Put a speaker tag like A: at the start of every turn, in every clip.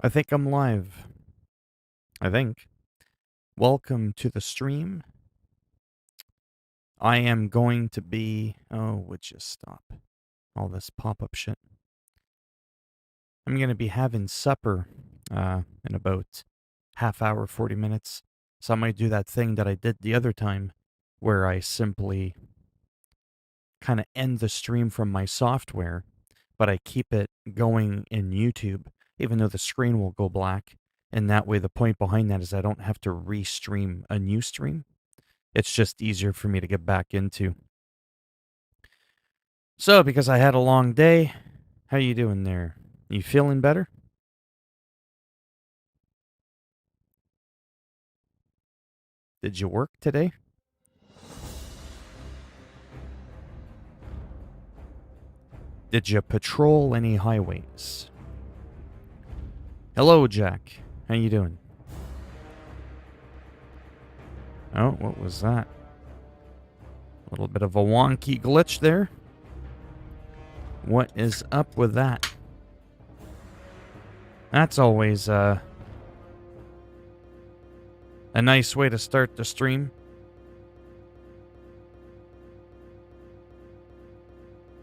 A: I think I'm live. I think. Welcome to the stream. I am going to be. Oh, would you stop all this pop up shit? I'm going to be having supper in about half hour, 40 minutes. So I might do that thing that I did the other time where I simply kind of end the stream from my software, but I keep it going in YouTube, even though the screen will go black. And that way, the point behind that is I don't have to restream a new stream. It's just easier for me to get back into. So, because I had a long day, how you doing there? You feeling better? Did you work today? Did you patrol any highways? Hello, Jack. How you doing? Oh, what was that? A little bit of a wonky glitch there. What is up with that? That's always a nice way to start the stream.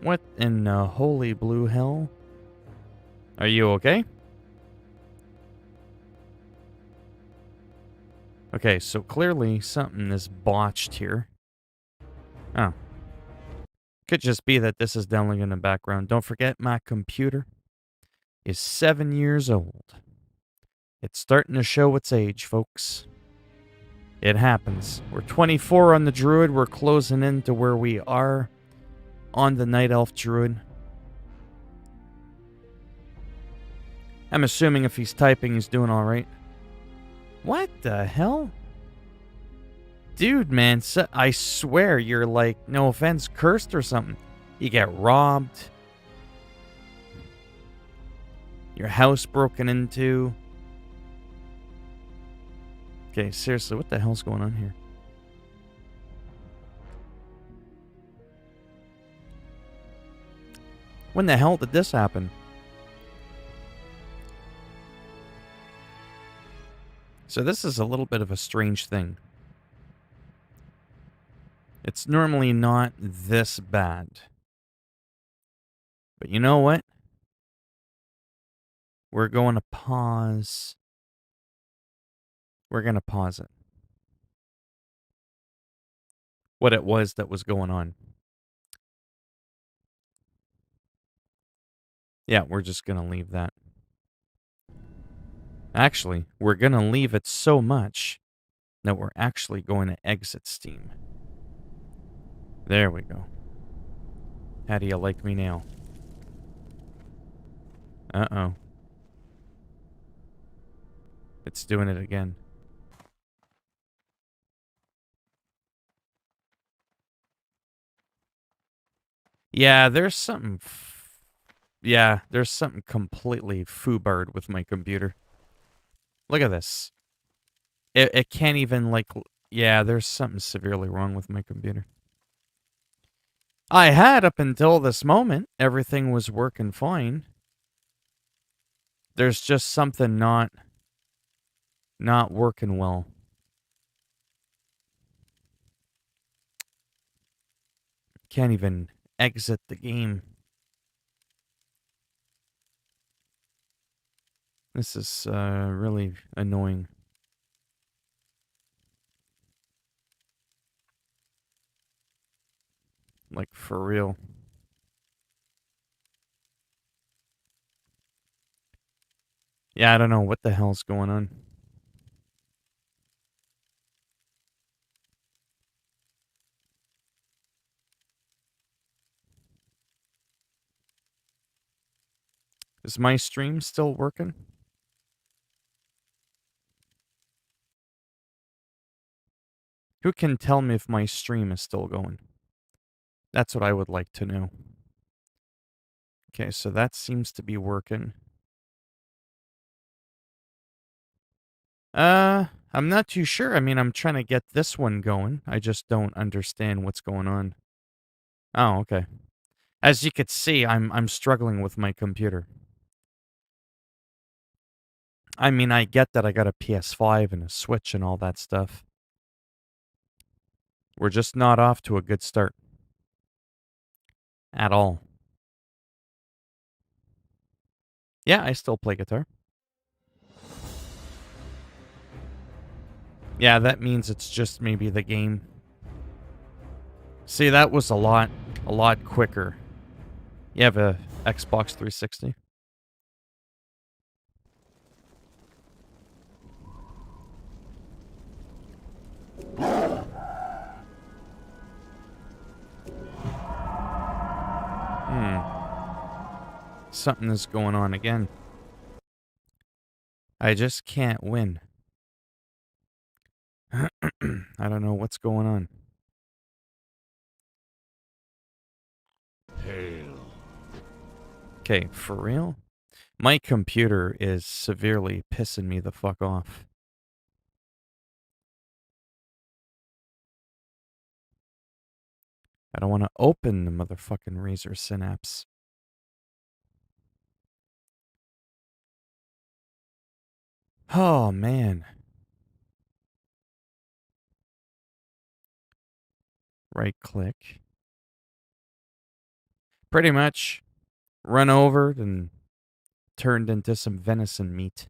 A: What in the holy blue hell? Are you okay? Okay, so clearly something is botched here. Oh. Could just be that this is downloading in the background. Don't forget, my computer is 7 years old. It's starting to show its age, folks. It happens. We're 24 on the Druid. We're closing in to where we are on the Night Elf Druid. I'm assuming if he's typing, he's doing all right. What the hell? Dude, man, I swear you're like, no offense, cursed or something. You get robbed. Your house broken into. Okay, seriously, what the hell's going on here? When the hell did this happen? So this is a little bit of a strange thing. It's normally not this bad. But you know what? We're going to pause. We're going to pause it. What it was that was going on. Yeah, we're just going to leave that. Actually, we're going to leave it so much that we're actually going to exit Steam. There we go. How do you like me now? Uh-oh. It's doing it again. Yeah, there's something... there's something completely foobarred with my computer. Look at this. It can't even, like... Yeah, there's something severely wrong with my computer. I had up until this moment. Everything was working fine. There's just something not working well. Can't even exit the game. This is really annoying. Like, for real. Yeah, I don't know what the hell's going on. Is my stream still working? Who can tell me if my stream is still going? That's what I would like to know. Okay, so that seems to be working. I'm not too sure. I mean, I'm trying to get this one going. I just don't understand what's going on. Oh, okay. As you could see, I'm struggling with my computer. I mean, I get that I got a PS5 and a Switch and all that stuff. We're just not off to a good start. At all. Yeah, I still play guitar. Yeah, that means it's just maybe the game. See, that was a lot quicker. You have a Xbox 360? Something is going on again. I just can't win. I don't know what's going on.
B: Hail.
A: Okay, for real? My computer is severely pissing me the fuck off. I don't want to open the motherfucking Razer Synapse. Oh, man. Right click. Pretty much run over and turned into some venison meat.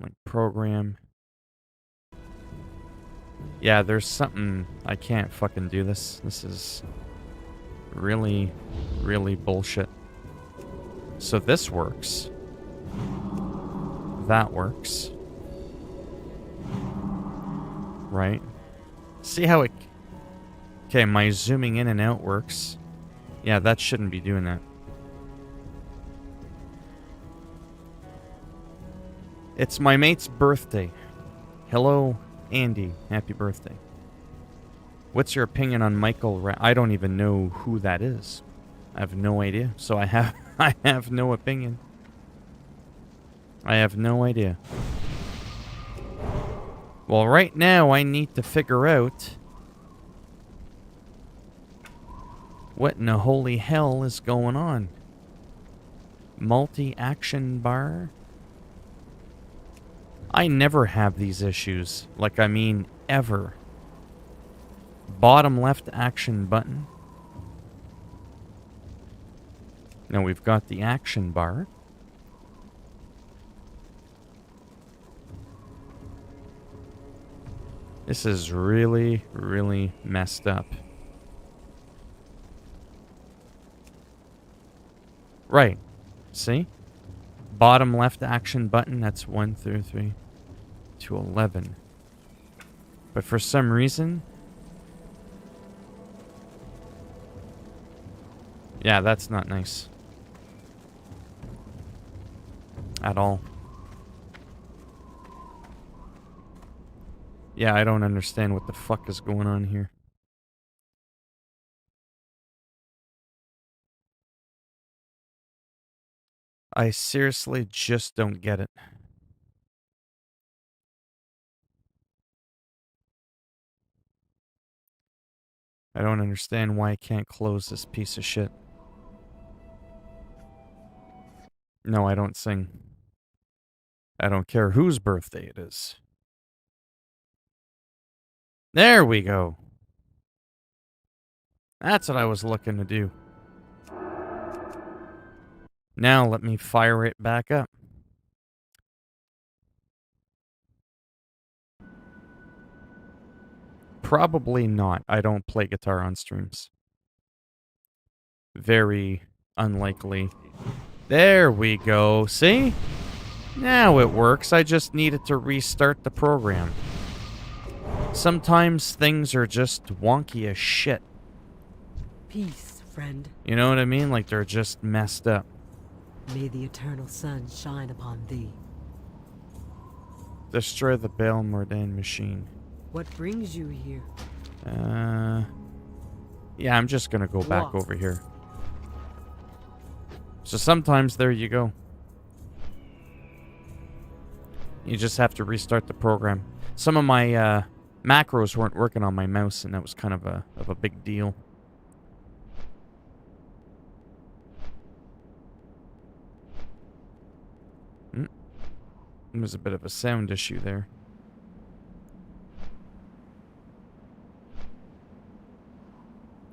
A: Like program. Yeah, there's something. I can't fucking do this. This is really, really bullshit. So this works. That works. Right? See how it... Okay, my zooming in and out works. Yeah, that shouldn't be doing that. It's my mate's birthday. Hello, Andy. Happy birthday. What's your opinion on Michael I don't even know who that is. I have no idea. So I have no opinion. I have no idea. Well, right now I need to figure out what in the holy hell is going on. Multi-action bar? I never have these issues. Like, I mean, ever. Bottom left action button. Now we've got the action bar. This is really, really messed up. Right. See? Bottom left action button, that's 1 through 3 to 11. But for some reason... Yeah, that's not nice. At all. Yeah, I don't understand what the fuck is going on here. I seriously just don't get it. I don't understand why I can't close this piece of shit. No, I don't sing. I don't care whose birthday it is. There we go. That's what I was looking to do. Now let me fire it back up. Probably not. I don't play guitar on streams. Very unlikely. There we go. See? Now it works. I just needed to restart the program. Sometimes things are just wonky as shit.
C: Peace, friend.
A: You know what I mean? Like they're just messed up.
C: May the eternal sun shine upon thee.
A: Destroy the Baal Mordan machine.
C: What brings you here?
A: Yeah, I'm just gonna go back over here. So sometimes there you go. You just have to restart the program. Some of my macros weren't working on my mouse, and that was kind of a big deal. There was a bit of a sound issue there.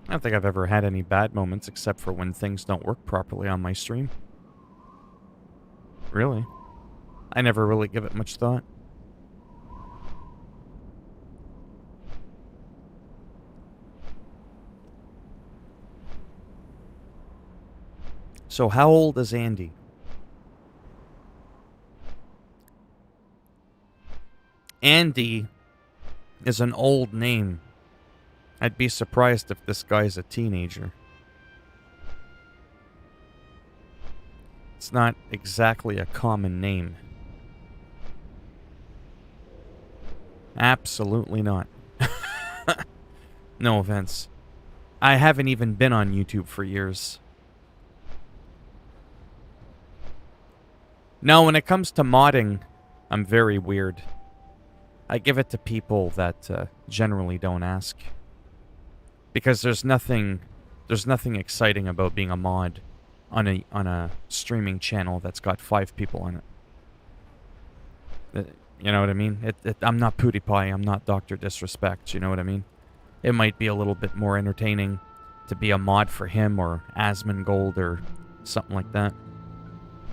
A: I don't think I've ever had any bad moments except for when things don't work properly on my stream. Really? I never really give it much thought. So how old is Andy? Andy is an old name. I'd be surprised if this guy's a teenager. It's not exactly a common name. Absolutely not. No offense. I haven't even been on YouTube for years. No, when it comes to modding, I'm very weird. I give it to people that generally don't ask. Because there's nothing exciting about being a mod on a streaming channel that's got 5 people on it. You know what I mean? I'm not PewDiePie, I'm not Dr. Disrespect, you know what I mean? It might be a little bit more entertaining to be a mod for him or Asmongold or something like that.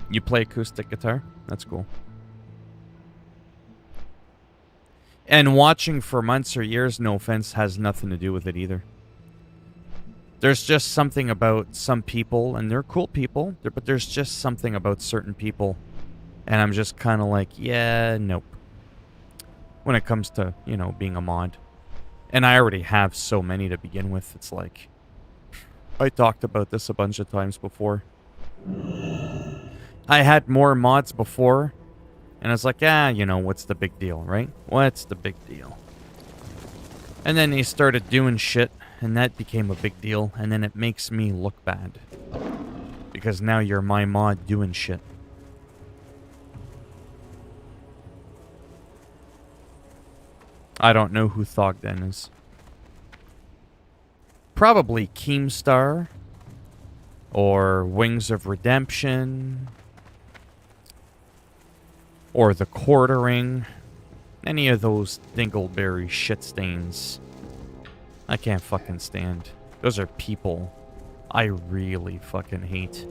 A: You play acoustic guitar? That's cool. And watching for months or years, no offense, has nothing to do with it either. There's just something about some people, and they're cool people, but there's just something about certain people, and I'm just kind of like, yeah, nope. When it comes to, you know, being a mod. And I already have so many to begin with, it's like, I talked about this a bunch of times before. I had more mods before, and I was like, you know, what's the big deal, right? What's the big deal? And then they started doing shit, and that became a big deal, and then it makes me look bad. Because now you're my mod doing shit. I don't know who Thogden is. Probably Keemstar. Or Wings of Redemption. Or The Quartering. Any of those dingleberry shit stains. I can't fucking stand. Those are people I really fucking hate.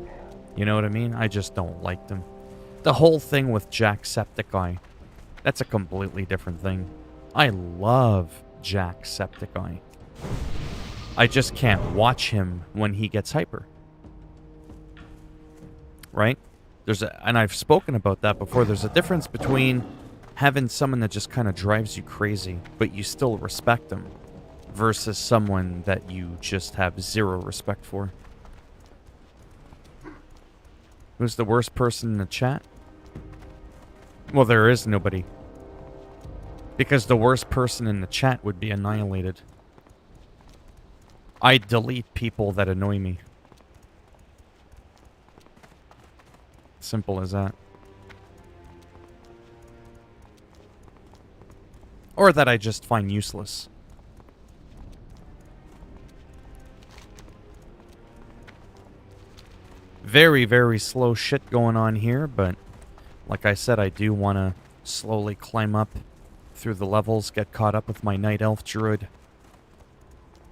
A: You know what I mean? I just don't like them. The whole thing with Jacksepticeye, that's a completely different thing. I love Jacksepticeye. I just can't watch him when he gets hyper. Right? And I've spoken about that before. There's a difference between having someone that just kind of drives you crazy, but you still respect them, versus someone that you just have zero respect for. Who's the worst person in the chat? Well, there is nobody. Because the worst person in the chat would be annihilated. I delete people that annoy me. Simple as that. Or that I just find useless. Very, very slow shit going on here, but like I said, I do want to slowly climb up through the levels, get caught up with my Night Elf Druid.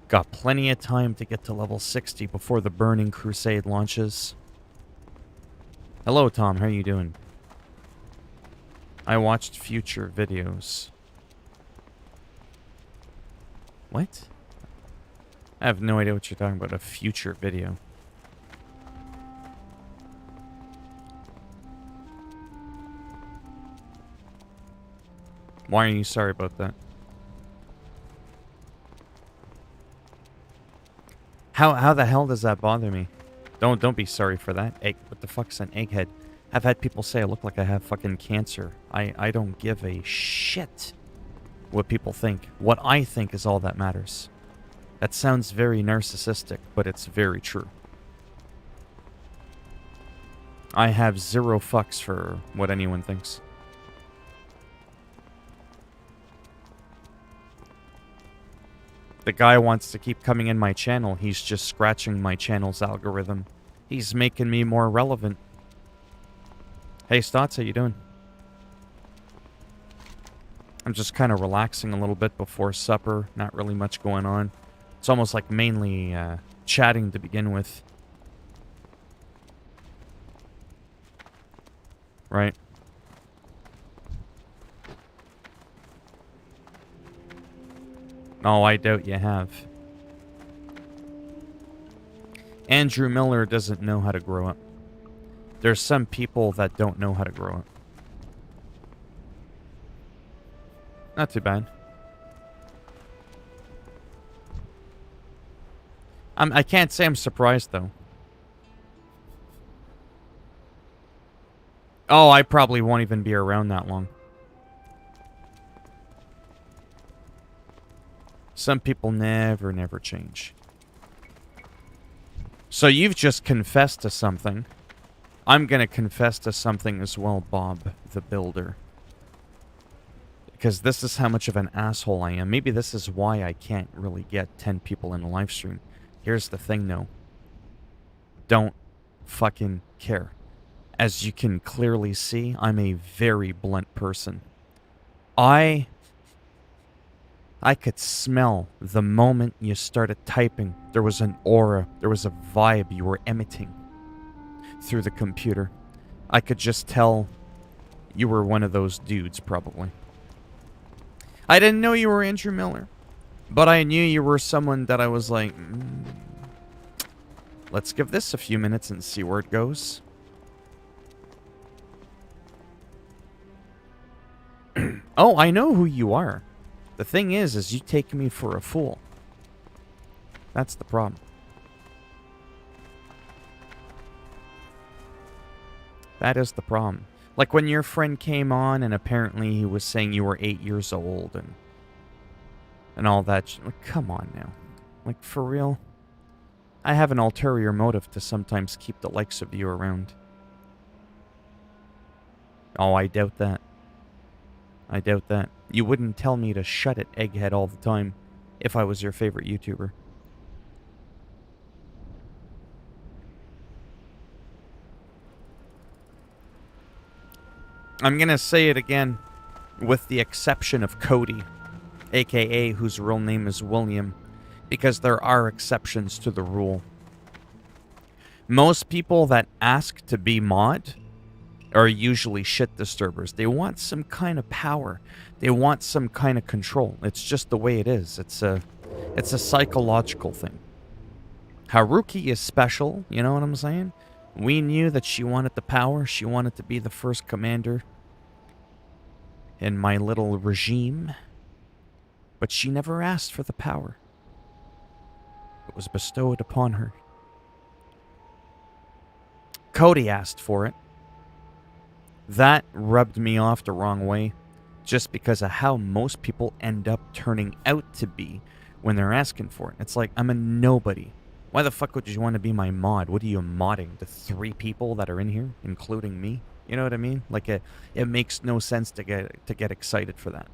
A: Got plenty of time to get to level 60 before the Burning Crusade launches. Hello, Tom. How are you doing? I watched future videos. What? I have no idea what you're talking about. A future video. Why are you sorry about that? How the hell does that bother me? Don't be sorry for that. What the fuck's an egghead? I've had people say I look like I have fucking cancer. I don't give a shit what people think. What I think is all that matters. That sounds very narcissistic, but it's very true. I have zero fucks for what anyone thinks. The guy wants to keep coming in my channel. He's just scratching my channel's algorithm. He's making me more relevant. Hey, Stotts, how you doing? I'm just kind of relaxing a little bit before supper. Not really much going on. It's almost like mainly chatting to begin with. Right? Oh, I doubt you have. Andrew Miller doesn't know how to grow up. There's some people that don't know how to grow up. Not too bad. I can't say I'm surprised, though. Oh, I probably won't even be around that long. Some people never change. So you've just confessed to something. I'm gonna confess to something as well, Bob the Builder. Because this is how much of an asshole I am. Maybe this is why I can't really get 10 people in a live stream. Here's the thing, though. Don't fucking care. As you can clearly see, I'm a very blunt person. I could smell the moment you started typing. There was an aura, there was a vibe you were emitting through the computer. I could just tell you were one of those dudes, probably. I didn't know you were Andrew Miller, but I knew you were someone that I was like, let's give this a few minutes and see where it goes. Oh, I know who you are. The thing is you take me for a fool. That's the problem. That is the problem. Like when your friend came on and apparently he was saying you were 8 years old and all that. Like, come on now. Like, for real? I have an ulterior motive to sometimes keep the likes of you around. Oh, I doubt that. I doubt that. You wouldn't tell me to shut it, Egghead, all the time if I was your favorite YouTuber. I'm gonna say it again, with the exception of Cody, aka whose real name is William, because there are exceptions to the rule. Most people that ask to be mod are usually shit disturbers. They want some kind of power. They want some kind of control. It's just the way it is. It's a psychological thing. Haruki is special, you know what I'm saying? We knew that she wanted the power. She wanted to be the first commander in my little regime. But she never asked for the power. It was bestowed upon her. Cody asked for it. That rubbed me off the wrong way, just because of how most people end up turning out to be when they're asking for it. It's like, I'm a nobody. Why the fuck would you want to be my mod? What are you modding? The 3 people that are in here, including me? You know what I mean? Like, it makes no sense to get excited for that.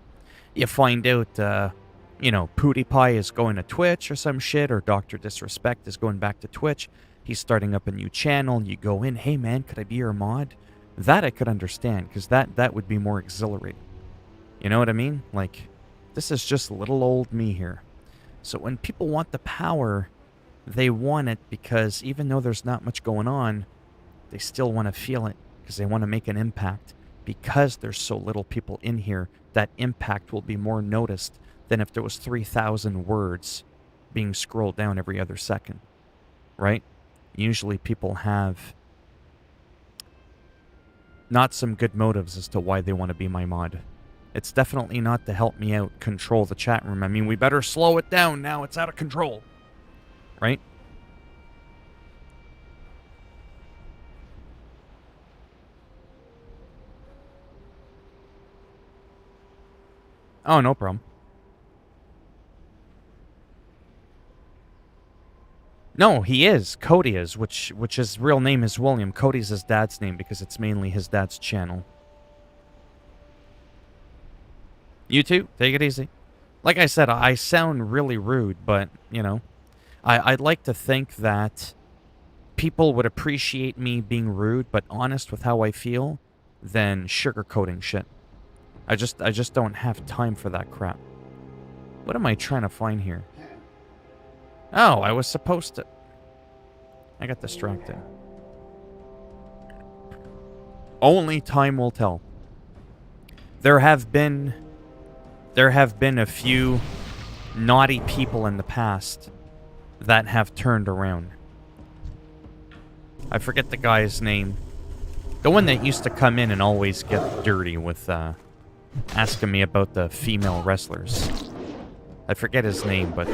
A: You find out, you know, PewDiePie is going to Twitch or some shit, or Dr. Disrespect is going back to Twitch. He's starting up a new channel, and you go in, hey man, could I be your mod? That I could understand, because that would be more exhilarating. You know what I mean? Like, this is just little old me here. So when people want the power, they want it because even though there's not much going on, they still want to feel it, because they want to make an impact. Because there's so little people in here, that impact will be more noticed than if there was 3,000 words being scrolled down every other second. Right? Usually people have not some good motives as to why they want to be my mod. It's definitely not to help me out control the chat room. I mean, we better slow it down now. It's out of control. Right? Oh, no problem. No, he is. Cody is, which his real name is William. Cody's his dad's name because it's mainly his dad's channel. You too. Take it easy. Like I said, I sound really rude, but, you know, I'd like to think that people would appreciate me being rude but honest with how I feel than sugarcoating shit. I just don't have time for that crap. What am I trying to find here? Oh, I was supposed to... I got distracted. Only time will tell. There have been a few naughty people in the past that have turned around. I forget the guy's name. The one that used to come in and always get dirty with asking me about the female wrestlers. I forget his name, but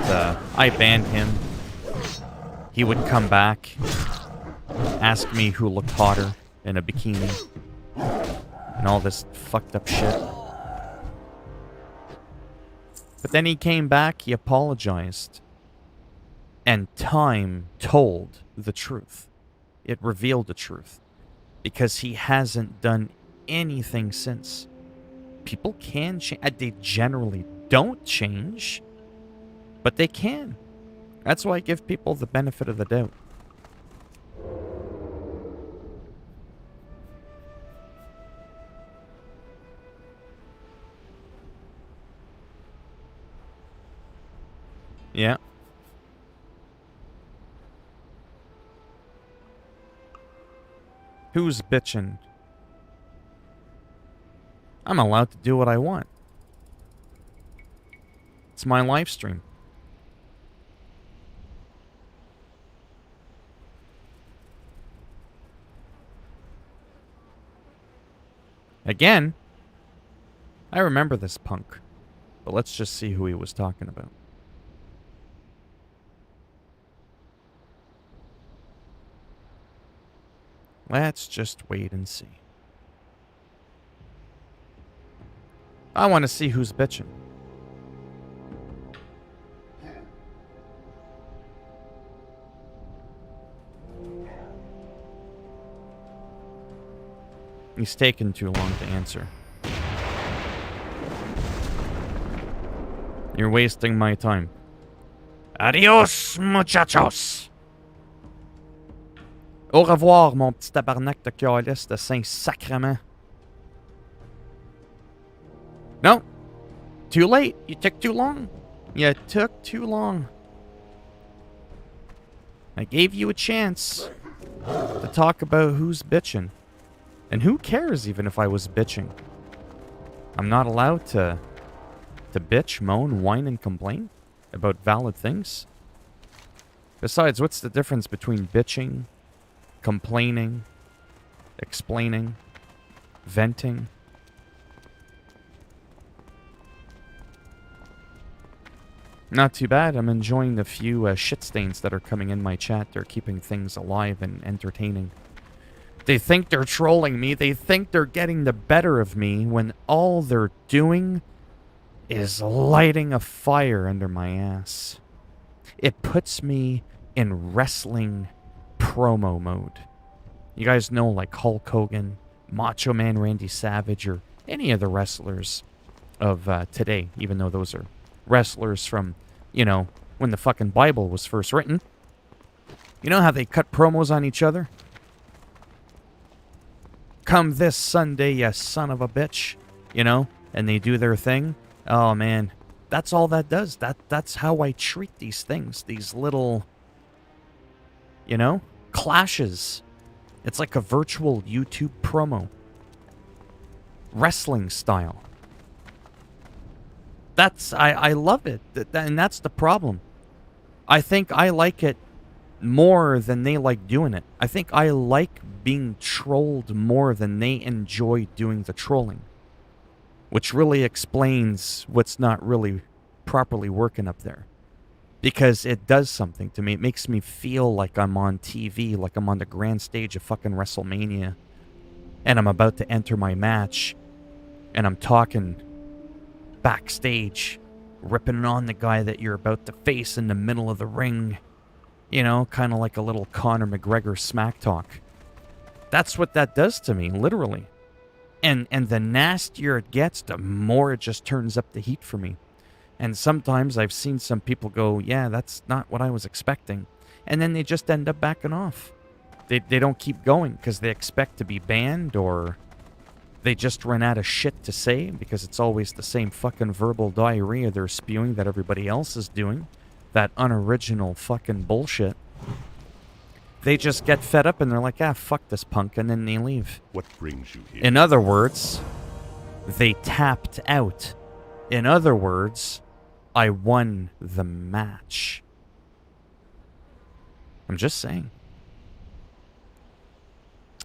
A: I banned him. He would come back, ask me who looked hotter in a bikini, and all this fucked up shit. But then he came back, he apologized, and time told the truth. It revealed the truth. Because he hasn't done anything since. People can change. They generally don't change, but they can. That's why I give people the benefit of the doubt. Yeah. Who's bitching? I'm allowed to do what I want. It's my live stream. Again, I remember this punk, but let's just see who he was talking about. Let's just wait and see. I want to see who's bitching. He's taking too long to answer. You're wasting my time. Adios, muchachos! Au revoir, mon petit tabarnak de calice de Saint-Sacrement. No. Too late. You took too long. You took too long. I gave you a chance to talk about who's bitching. And who cares even if I was bitching? I'm not allowed to bitch, moan, whine, and complain about valid things. Besides, what's the difference between bitching, complaining, explaining, venting? Not too bad. I'm enjoying the few shit stains that are coming in my chat. They're keeping things alive and entertaining. They think they're trolling me. They think they're getting the better of me when all they're doing is lighting a fire under my ass. It puts me in wrestling promo mode. You guys know, like Hulk Hogan, Macho Man Randy Savage, or any of the wrestlers of today, even though those are wrestlers from, you know, when the fucking Bible was first written. You know how they cut promos on each other? Come this Sunday, you son of a bitch. You know? And they do their thing. Oh, man. That's all that does. That's how I treat these things. These little, you know, clashes. It's like a virtual YouTube promo. Wrestling style. I love it. And that's the problem. I think I like it more than they like doing it. I think I like being trolled more than they enjoy doing the trolling. Which really explains what's not really properly working up there. Because it does something to me. It makes me feel like I'm on TV, like I'm on the grand stage of fucking WrestleMania. And I'm about to enter my match. And I'm talking backstage, ripping on the guy that you're about to face in the middle of the ring. You know, kind of like a little Conor McGregor smack talk. That's what that does to me, literally. And the nastier it gets, the more it just turns up the heat for me. And sometimes I've seen some people go, yeah, that's not what I was expecting. And then they just end up backing off. They don't keep going because they expect to be banned or They just run out of shit to say because it's always the same fucking verbal diarrhea they're spewing that everybody else is doing. That unoriginal fucking bullshit. They just get fed up and they're like, ah, fuck this punk, and then they leave.
B: What brings you here?
A: In other words, they tapped out. In other words, I won the match. I'm just saying.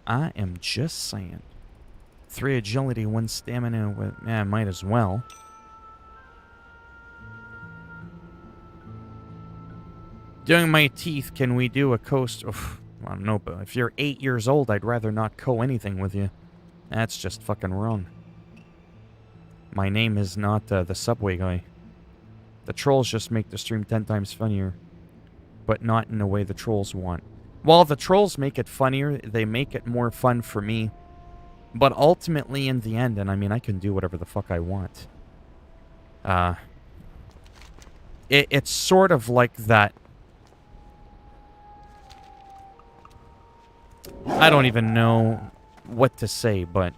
A: I am just saying. 3 agility, 1 stamina. With, might as well. Doing my teeth, can we do a coast? Oof, I don't know, but if you're 8 years old, I'd rather not anything with you. That's just fucking wrong. My name is not the subway guy. The trolls just make the stream 10 times funnier. But not in the way the trolls want. While the trolls make it funnier, they make it more fun for me. But ultimately, in the end, and I mean, I can do whatever the fuck I want. It's sort of like that. I don't even know what to say, but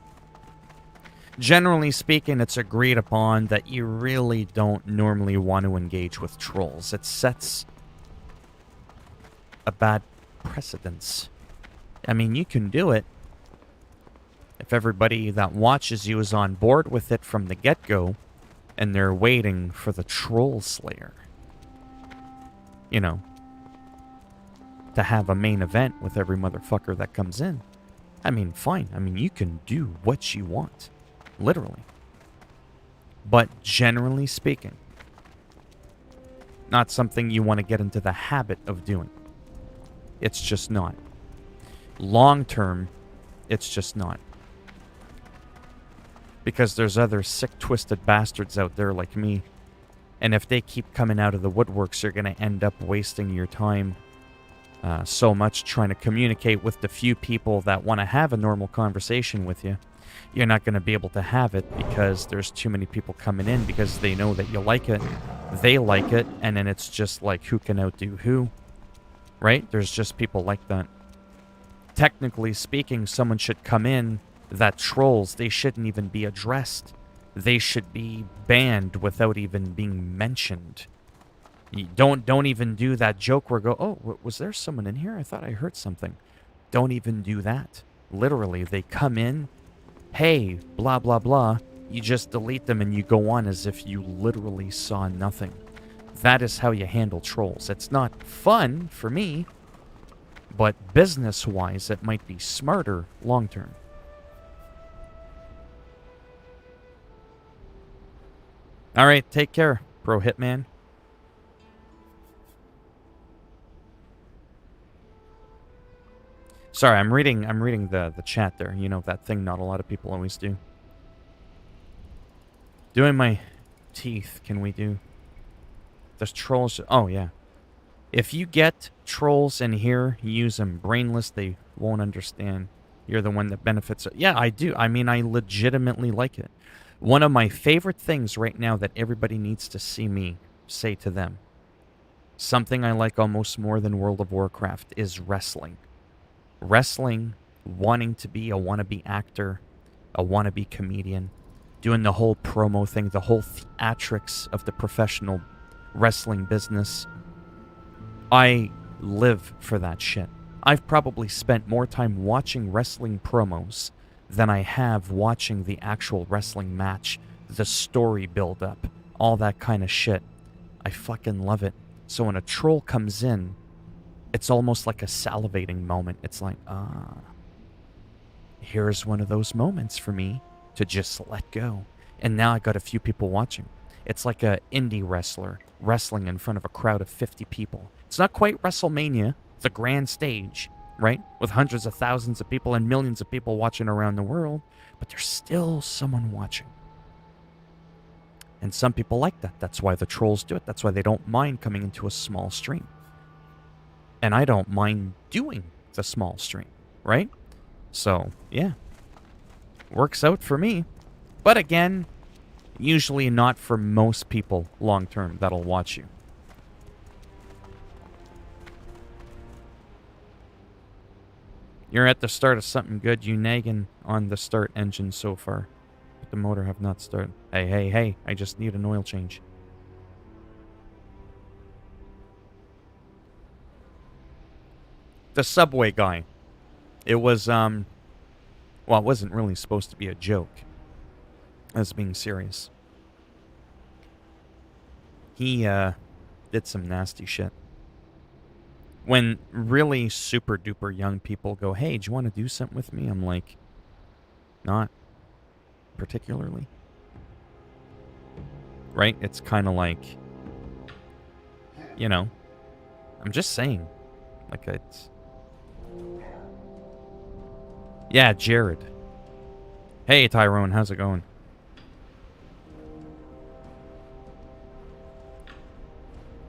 A: generally speaking, it's agreed upon that you really don't normally want to engage with trolls. It sets a bad precedence. I mean, you can do it if everybody that watches you is on board with it from the get-go and they're waiting for the troll slayer. You know, to have a main event with every motherfucker that comes in. I mean, fine. I mean, you can do what you want. Literally. But generally speaking, not something you want to get into the habit of doing. It's just not. Long term, it's just not. Because there's other sick, twisted bastards out there like me. And if they keep coming out of the woodworks, you're going to end up wasting your time so much trying to communicate with the few people that want to have a normal conversation with you. You're not going to be able to have it because there's too many people coming in because they know that you like it, they like it, and then it's just like who can outdo who, right? There's just people like that. Technically speaking, someone should come in that trolls, they shouldn't even be addressed. They should be banned without even being mentioned. You don't even do that joke where go, oh, was there someone in here? I thought I heard something. Don't even do that. Literally, they come in, hey, blah, blah, blah. You just delete them and you go on as if you literally saw nothing. That is how you handle trolls. It's not fun for me, but business-wise, it might be smarter long-term. All right, take care, Pro Hitman. Sorry, I'm reading the chat there. You know, that thing not a lot of people always do. Doing my teeth, can we do? There's trolls. Oh, yeah. If you get trolls in here, use them. Brainless, they won't understand. You're the one that benefits. Yeah, I do. I mean, I legitimately like it. One of my favorite things right now that everybody needs to see me say to them, something I like almost more than World of Warcraft, is wrestling. Wrestling, wanting to be a wannabe actor, a wannabe comedian, doing the whole promo thing, the whole theatrics of the professional wrestling business. I live for that shit. I've probably spent more time watching wrestling promos than I have watching the actual wrestling match, the story build-up, all that kind of shit. I fucking love it. So when a troll comes in, it's almost like a salivating moment. It's like, here's one of those moments for me to just let go. And now I got a few people watching. It's like a indie wrestler wrestling in front of a crowd of 50 people. It's not quite WrestleMania, the grand stage, right? With hundreds of thousands of people and millions of people watching around the world, but there's still someone watching. And some people like that. That's why the trolls do it. That's why they don't mind coming into a small stream. And I don't mind doing the small stream, right? So, yeah. Works out for me. But again, usually not for most people long term that'll watch you. You're at the start of something good. You nagging on the start engine so far. But the motor have not started. Hey, hey, hey. I just need an oil change. The subway guy. It was, well, it wasn't really supposed to be a joke. I was being serious. He, did some nasty shit. When really super duper young people go, hey, do you want to do something with me? I'm like, not particularly. Right? It's kind of like, you know, I'm just saying. Like, it's... Yeah, Jared. Hey, Tyrone, how's it going?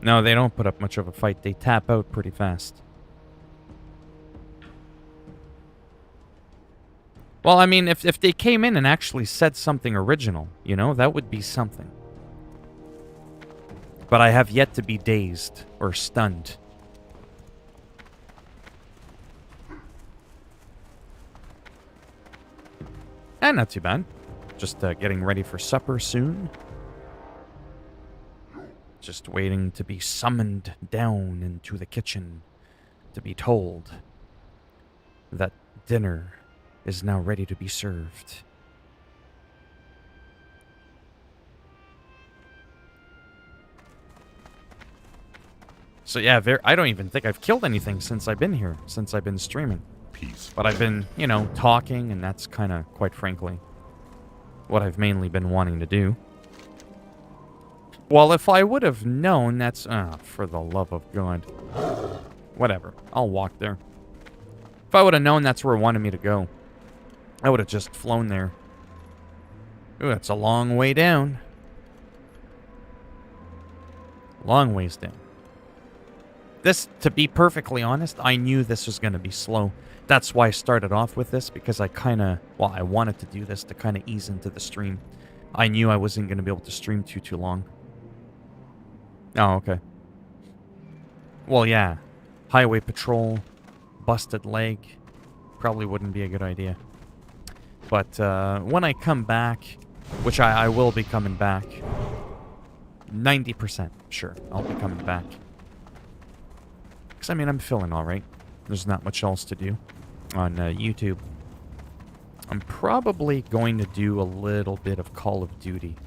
A: No, they don't put up much of a fight. They tap out pretty fast. Well, I mean, if they came in and actually said something original, you know, that would be something. But I have yet to be dazed or stunned. And not too bad. Just getting ready for supper soon. Just waiting to be summoned down into the kitchen to be told that dinner is now ready to be served. So yeah, I don't even think I've killed anything since I've been here, since I've been streaming.
B: Peace.
A: But I've been, you know, talking, and that's kind of, quite frankly, what I've mainly been wanting to do. Well, if I would have known that's... for the love of God. Whatever. I'll walk there. If I would have known that's where it wanted me to go, I would have just flown there. Ooh, that's a long way down. Long ways down. This, to be perfectly honest, I knew this was going to be slow. That's why I started off with this, because I kind of... Well, I wanted to do this to kind of ease into the stream. I knew I wasn't going to be able to stream too long. Oh, okay. Well, yeah. Highway patrol, busted leg. Probably wouldn't be a good idea. But when I come back, which I will be coming back, 90% sure I'll be coming back. Because, I mean, I'm feeling alright. There's not much else to do on YouTube. I'm probably going to do a little bit of Call of Duty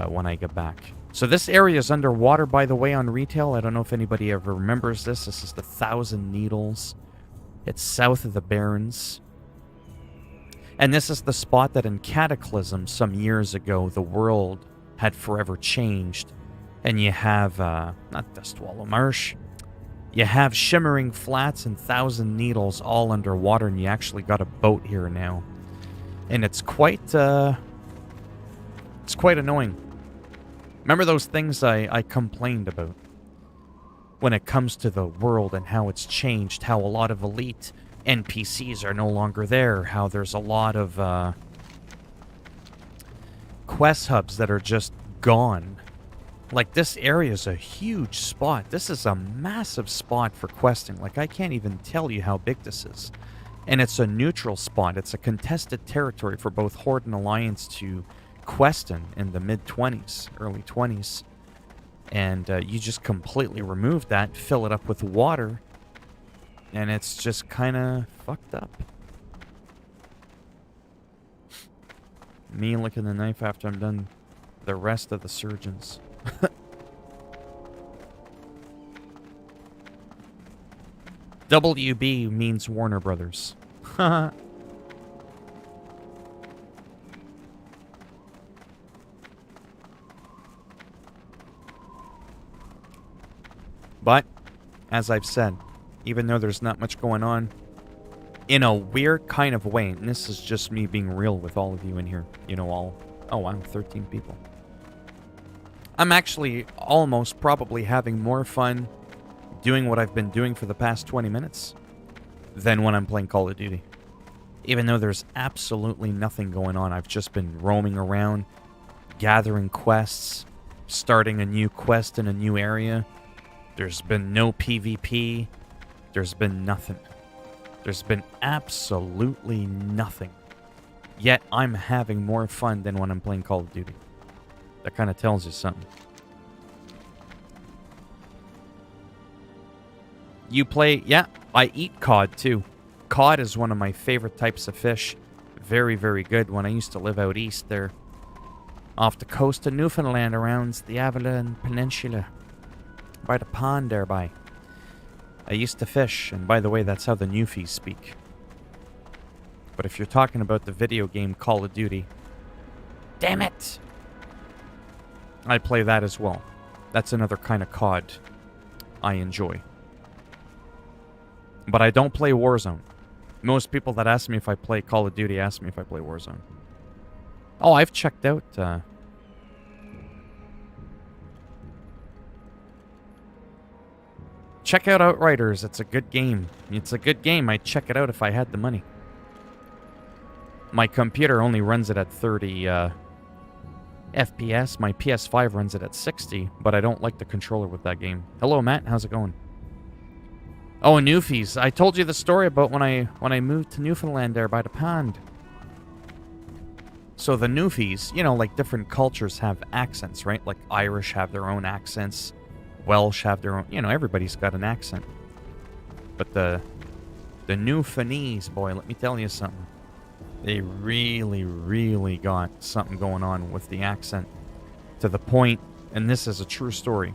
A: when I get back. So this area is underwater, by the way, on retail. I don't know if anybody ever remembers this. This is the Thousand Needles. It's south of the Barrens. And this is the spot that in Cataclysm some years ago, the world had forever changed. And you have, not Dustwallow Marsh, you have Shimmering Flats and Thousand Needles all underwater, and you actually got a boat here now. And it's quite annoying. Remember those things I complained about? When it comes to the world and how it's changed, how a lot of elite NPCs are no longer there, how there's a lot of quest hubs that are just gone. Like, this area is a huge spot. This is a massive spot for questing. Like, I can't even tell you how big this is. And it's a neutral spot. It's a contested territory for both Horde and Alliance to quest in the mid-20s, early 20s. And you just completely remove that, fill it up with water, and it's just kind of fucked up. Me licking the knife after I'm done the rest of the surgeons. WB means Warner Brothers. But, as I've said, even though there's not much going on, in a weird kind of way, and this is just me being real with all of you in here, you know, all, oh wow, 13 people. I'm actually almost probably having more fun doing what I've been doing for the past 20 minutes than when I'm playing Call of Duty. Even though there's absolutely nothing going on, I've just been roaming around, gathering quests, starting a new quest in a new area. There's been no PvP. There's been nothing. There's been absolutely nothing. Yet I'm having more fun than when I'm playing Call of Duty. That kind of tells you something. You play... Yeah, I eat cod too. Cod is one of my favorite types of fish. Very, very good. When I used to live out east there, off the coast of Newfoundland around the Avalon Peninsula, by the pond thereby, I used to fish, and by the way, that's how the Newfies speak. But if you're talking about the video game Call of Duty, damn it! I play that as well. That's another kind of cod I enjoy. But I don't play Warzone. Most people that ask me if I play Call of Duty ask me if I play Warzone. Oh, I've checked out... Check out Outriders. It's a good game. It's a good game. I'd check it out if I had the money. My computer only runs it at 30 FPS. My PS5 runs it at 60, but I don't like the controller with that game. Hello, Matt. How's it going? Oh, Newfies. I told you the story about when I moved to Newfoundland there by the pond. So the Newfies, you know, like different cultures have accents, right? Like Irish have their own accents. Welsh have their own... You know, everybody's got an accent. But the Newfoundlandese, boy, let me tell you something. They really, really got something going on with the accent. To the point, and this is a true story,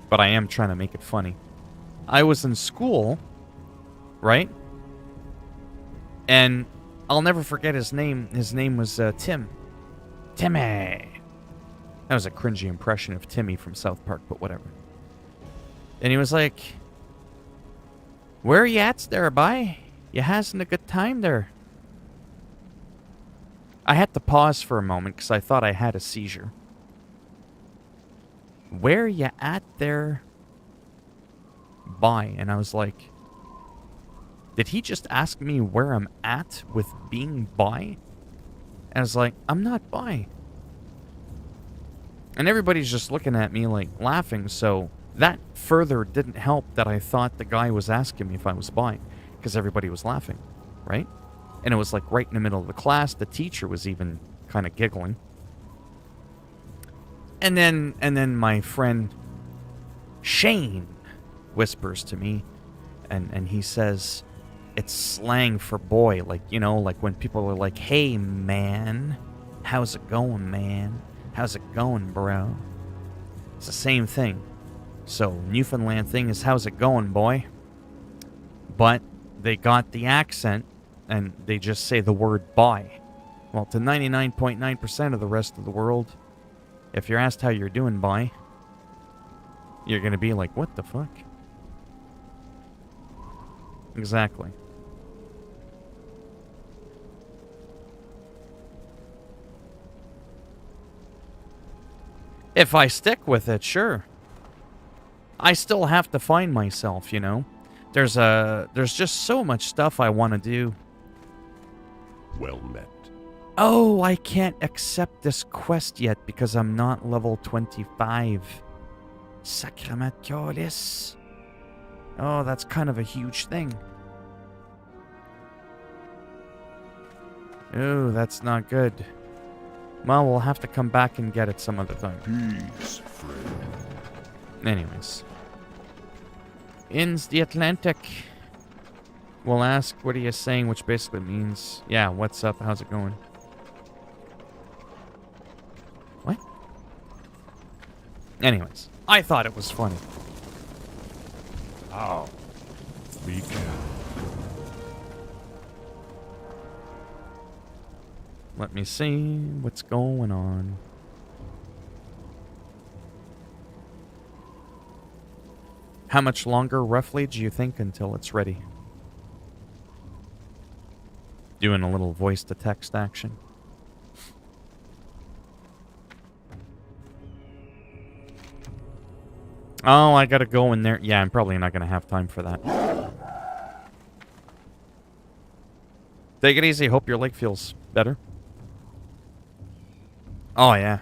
A: but I am trying to make it funny. I was in school, right? And I'll never forget his name. His name was Tim. Timmy. That was a cringy impression of Timmy from South Park, but whatever. And he was like, "Where are you at there, bye? You having a good time there?" I had to pause for a moment because I thought I had a seizure. "Where are you at there, bye?" And I was like, did he just ask me where I'm at with being bi? And I was like, I'm not bi. And everybody's just looking at me like laughing, so that further didn't help that I thought the guy was asking me if I was bi, because everybody was laughing, right? And it was like right in the middle of the class. The teacher was even kind of giggling. And then my friend Shane whispers to me, and he says, it's slang for boy, like, you know, like when people are like, "Hey man, how's it going, man? How's it going, bro?" It's the same thing. So Newfoundland thing is, how's it going, boy? But they got the accent and they just say the word bye. Well, to 99.9% of the rest of the world, if you're asked how you're doing, bye, you're going to be like, what the fuck? Exactly. If I stick with it, sure. I still have to find myself, you know? There's just so much stuff I want to do.
B: Well met.
A: Oh, I can't accept this quest yet because I'm not level 25. Sacramatolis. Oh, that's kind of a huge thing. Oh, that's not good. Well, we'll have to come back and get it some other time.
B: Peace, friend.
A: Anyways. In's the Atlantic. We'll ask, what are you saying? Which basically means, yeah, what's up? How's it going? What? Anyways, I thought it was funny.
B: Ow. Be careful.
A: Let me see what's going on. How much longer, roughly, do you think until it's ready? Doing a little voice-to-text action. Oh, I gotta go in there. Yeah, I'm probably not gonna have time for that. Take it easy. Hope your leg feels better. Oh, yeah.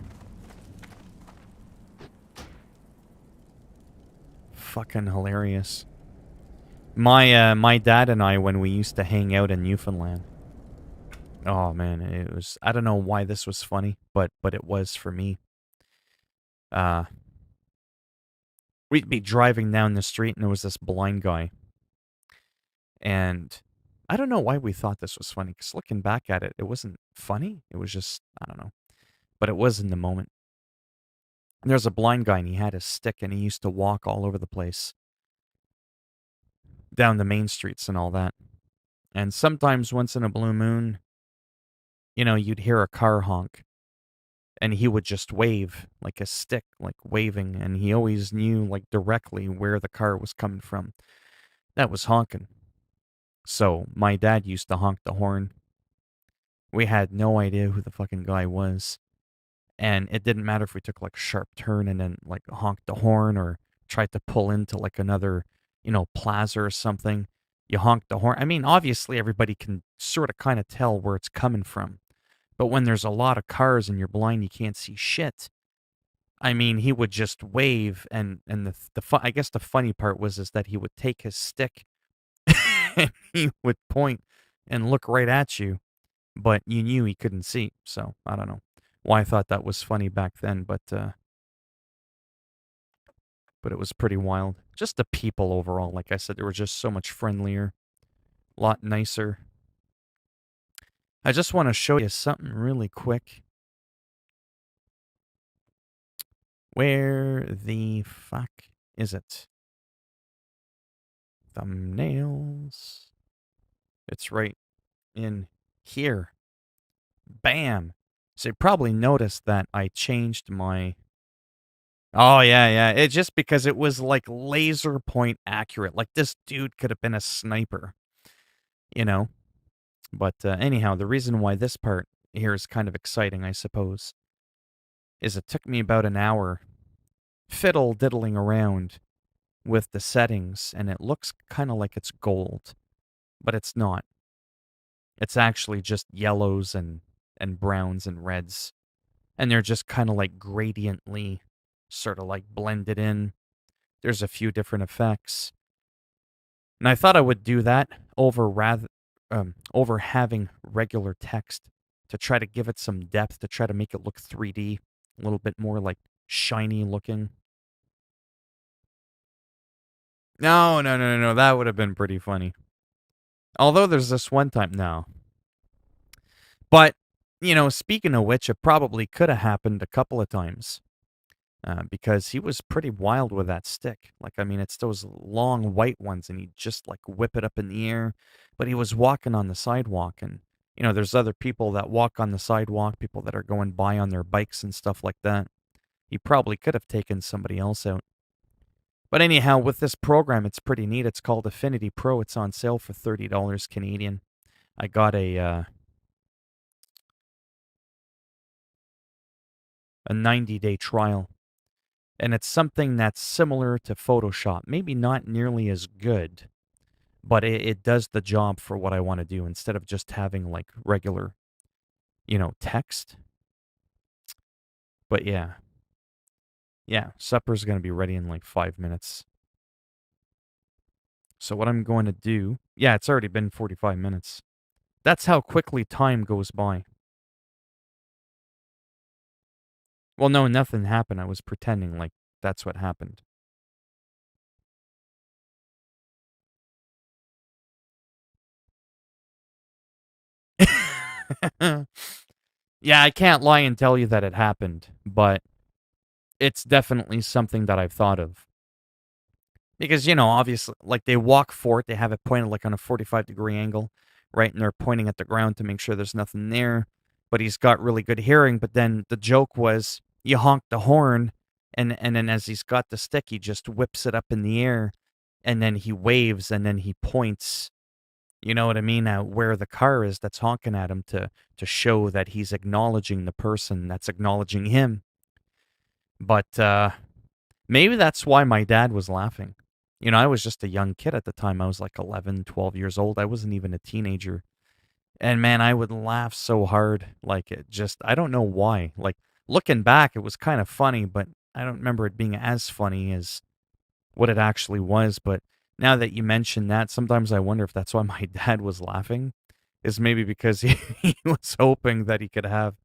A: Fucking hilarious. My dad and I, when we used to hang out in Newfoundland. Oh man, it was, I don't know why this was funny, but it was for me. Uh we'd be driving down the street and there was this blind guy, and I don't know why we thought this was funny, cuz looking back at it, it wasn't funny. It was just, I don't know, but it was in the moment. And there's a blind guy and he had a stick and he used to walk all over the place, down the main streets and all that. And sometimes once in a blue moon, you'd hear a car honk and he would just wave like a stick, like waving, and he always knew like directly where the car was coming from that was honking. So my dad used to honk the horn. We had no idea who the fucking guy was. And it didn't matter if we took like a sharp turn and then like honked the horn or tried to pull into like another, plaza or something. You honk the horn. I mean, obviously everybody can sort of kind of tell where it's coming from. But when there's a lot of cars and you're blind, you can't see shit. I mean, he would just wave, and I guess the funny part was is that he would take his stick and he would point and look right at you, but you knew he couldn't see. So I don't know why I thought that was funny back then, but it was pretty wild. Just the people overall, like I said, they were just so much friendlier, a lot nicer. I just want to show you something really quick. Where the fuck is it? Thumbnails. It's right in here. Bam. So you probably noticed that I changed my. Oh, yeah, yeah. It just because it was like laser point accurate. Like this dude could have been a sniper, you know? But anyhow, the reason why this part here is kind of exciting, I suppose, is it took me about an hour fiddle diddling around with the settings, and it looks kind of like it's gold, but it's not. It's actually just yellows and browns and reds, and they're just kind of like gradiently sort of like blended in. There's a few different effects. And I thought I would do that over having regular text to try to give it some depth, to try to make it look 3D, a little bit more like shiny looking. No, no, no, no, no. That would have been pretty funny. Although there's this one time now. But, speaking of which, it probably could have happened a couple of times. Because he was pretty wild with that stick. Like, I mean, it's those long white ones, and he'd just like whip it up in the air. But he was walking on the sidewalk, and there's other people that walk on the sidewalk, people that are going by on their bikes and stuff like that. He probably could have taken somebody else out. But anyhow, with this program, it's pretty neat. It's called Affinity Pro. It's on sale for $30 Canadian. I got a 90-day trial. And it's something that's similar to Photoshop. Maybe not nearly as good, but it does the job for what I want to do instead of just having like regular, text. But yeah. Yeah, supper's going to be ready in like 5 minutes. So what I'm going to do, yeah, it's already been 45 minutes. That's how quickly time goes by. Well, no, nothing happened. I was pretending like that's what happened. Yeah, I can't lie and tell you that it happened, but it's definitely something that I've thought of. Because, obviously, like they walk forward, they have it pointed like on a 45-degree angle, right? And they're pointing at the ground to make sure there's nothing there. But he's got really good hearing. But then the joke was you honk the horn, and then as he's got the stick, he just whips it up in the air, and then he waves, and then he points. You know what I mean? Where the car is that's honking at him to show that he's acknowledging the person that's acknowledging him. But maybe that's why my dad was laughing. I was just a young kid at the time. I was like 11, 12 years old. I wasn't even a teenager. And man, I would laugh so hard. Like it just, I don't know why. Like looking back, it was kind of funny, but I don't remember it being as funny as what it actually was. But Now that you mention that, sometimes I wonder if that's why my dad was laughing, is maybe because he was hoping that he could have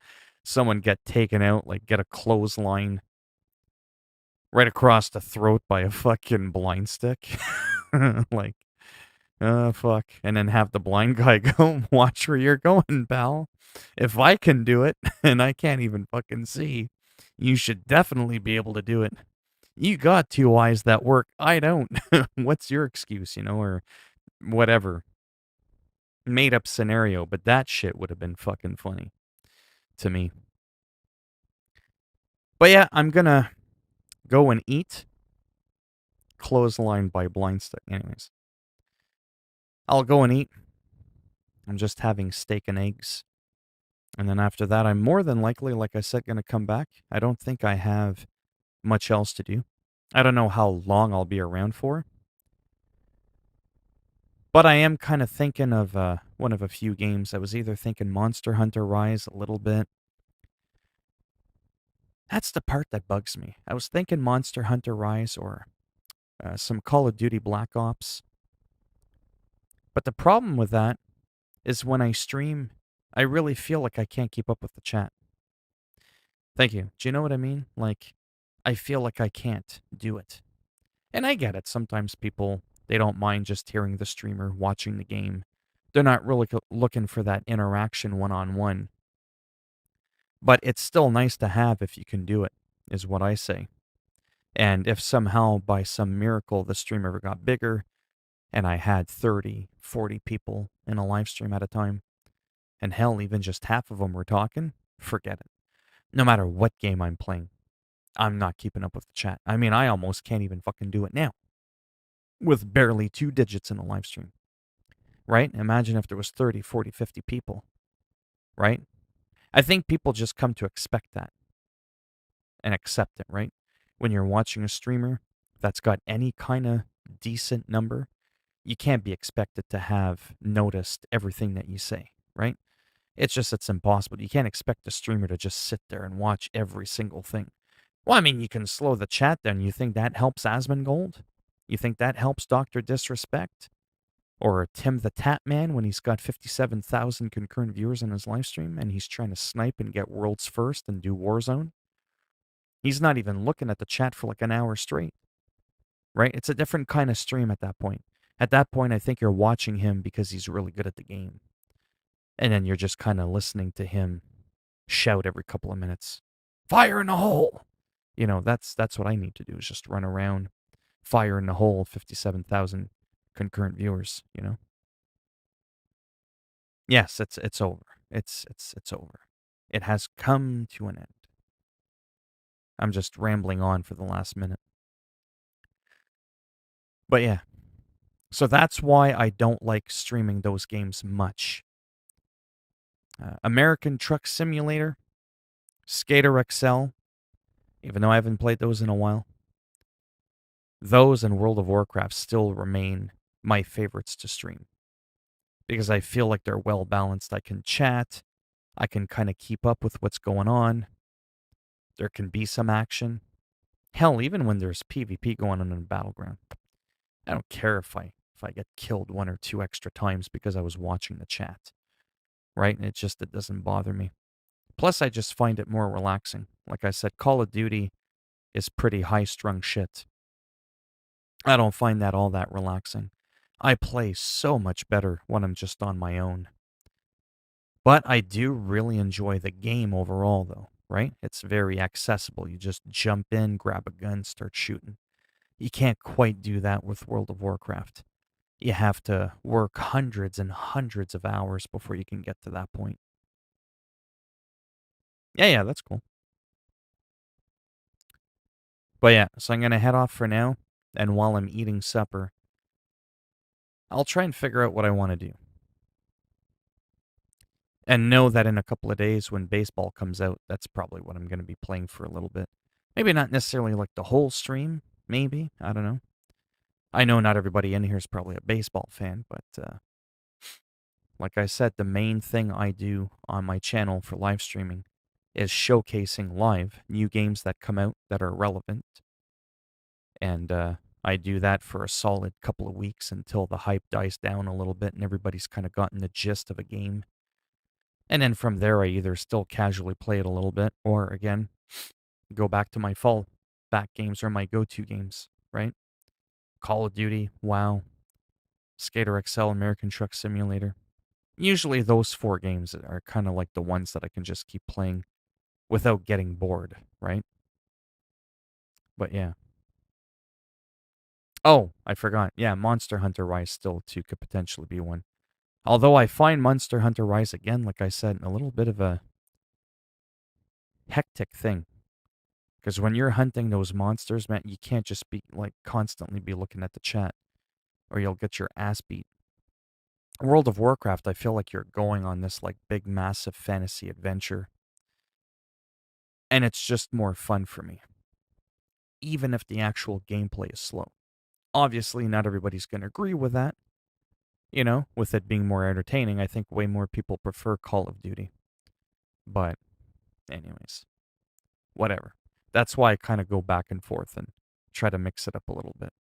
A: someone get taken out, like get a clothesline right across the throat by a fucking blind stick. Like, fuck. And then have the blind guy go, watch where you're going, pal. If I can do it, and I can't even fucking see, you should definitely be able to do it. You got two eyes that work. I don't. What's your excuse, or whatever. Made up scenario, but that shit would have been fucking funny to me. But yeah, I'm gonna go and eat. Clothesline by blind stick. Anyways, I'll go and eat. I'm just having steak and eggs. And then after that, I'm more than likely, like I said, gonna come back. I don't think I have much else to do. I don't know how long I'll be around for. But I am kind of thinking of one of a few games. I was either thinking Monster Hunter Rise a little bit. That's the part that bugs me. I was thinking Monster Hunter Rise or some Call of Duty Black Ops. But the problem with that is when I stream, I really feel like I can't keep up with the chat. Thank you. Do you know what I mean? Like, I feel like I can't do it. And I get it. Sometimes people, they don't mind just hearing the streamer watching the game. They're not really looking for that interaction one-on-one. But it's still nice to have if you can do it, is what I say. And if somehow, by some miracle, the stream ever got bigger and I had 30, 40 people in a live stream at a time, and hell, even just half of them were talking, forget it. No matter what game I'm playing, I'm not keeping up with the chat. I mean, I almost can't even fucking do it now with barely 2 digits in a live stream, right? Imagine if there was 30, 40, 50 people, right? I think people just come to expect that and accept it, right? When you're watching a streamer that's got any kind of decent number, you can't be expected to have noticed everything that you say, right? It's impossible. You can't expect a streamer to just sit there and watch every single thing. Well, I mean, you can slow the chat down. You think that helps Asmongold? You think that helps Dr. Disrespect? Or Tim the Tap Man when he's got 57,000 concurrent viewers on his live stream and he's trying to snipe and get worlds first and do Warzone? He's not even looking at the chat for like an hour straight, right? It's a different kind of stream at that point. At that point, I think you're watching him because he's really good at the game. And then you're just kind of listening to him shout every couple of minutes, fire in the hole. That's what I need to do is just run around, fire in the hole, 57,000 concurrent viewers. Yes, it's over. It's over. It has come to an end. I'm just rambling on for the last minute. But yeah. So that's why I don't like streaming those games much. American Truck Simulator, Skater XL, even though I haven't played those in a while. Those and World of Warcraft still remain my favorites to stream because I feel like they're well balanced. I can chat, I can kind of keep up with what's going on. There can be some action. Hell, even when there's PvP going on in a battleground, I don't care if I get killed 1 or 2 extra times because I was watching the chat, right? And it doesn't bother me. Plus, I just find it more relaxing. Like I said, Call of Duty is pretty high-strung shit. I don't find that all that relaxing. I play so much better when I'm just on my own. But I do really enjoy the game overall, though, right? It's very accessible. You just jump in, grab a gun, start shooting. You can't quite do that with World of Warcraft. You have to work hundreds and hundreds of hours before you can get to that point. Yeah, that's cool. But yeah, so I'm going to head off for now. And while I'm eating supper, I'll try and figure out what I want to do. And know that in a couple of days when baseball comes out, that's probably what I'm going to be playing for a little bit. Maybe not necessarily like the whole stream, maybe. I don't know. I know not everybody in here is probably a baseball fan, but like I said, the main thing I do on my channel for live streaming is showcasing live new games that come out that are relevant and I do that for a solid couple of weeks until the hype dies down a little bit and everybody's kind of gotten the gist of a game. And then from there, I either still casually play it a little bit or, again, go back to my fallback games or my go to games, right? Call of Duty, WoW, Skater XL, American Truck Simulator. Usually those 4 games are kind of like the ones that I can just keep playing without getting bored, right? But yeah. Oh, I forgot. Yeah, Monster Hunter Rise still too could potentially be one. Although I find Monster Hunter Rise again, like I said, a little bit of a hectic thing. Because when you're hunting those monsters, man, you can't just be like constantly be looking at the chat or you'll get your ass beat. World of Warcraft, I feel like you're going on this like big massive fantasy adventure. And it's just more fun for me. Even if the actual gameplay is slow. Obviously, not everybody's going to agree with that. You know, with it being more entertaining, I think way more people prefer Call of Duty. But, anyways, whatever. That's why I kind of go back and forth and try to mix it up a little bit.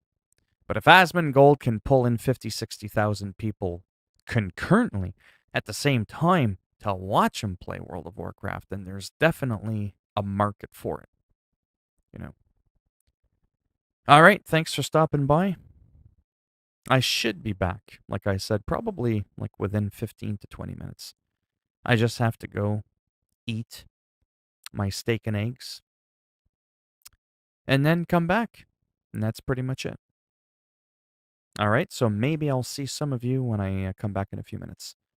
A: But if Asmongold can pull in 50, 60,000 people concurrently at the same time to watch him play World of Warcraft, then there's definitely a market for it. You know. All right, thanks for stopping by. I should be back, like I said, probably like within 15 to 20 minutes. I just have to go eat my steak and eggs and then come back. And that's pretty much it. All right, so maybe I'll see some of you when I come back in a few minutes.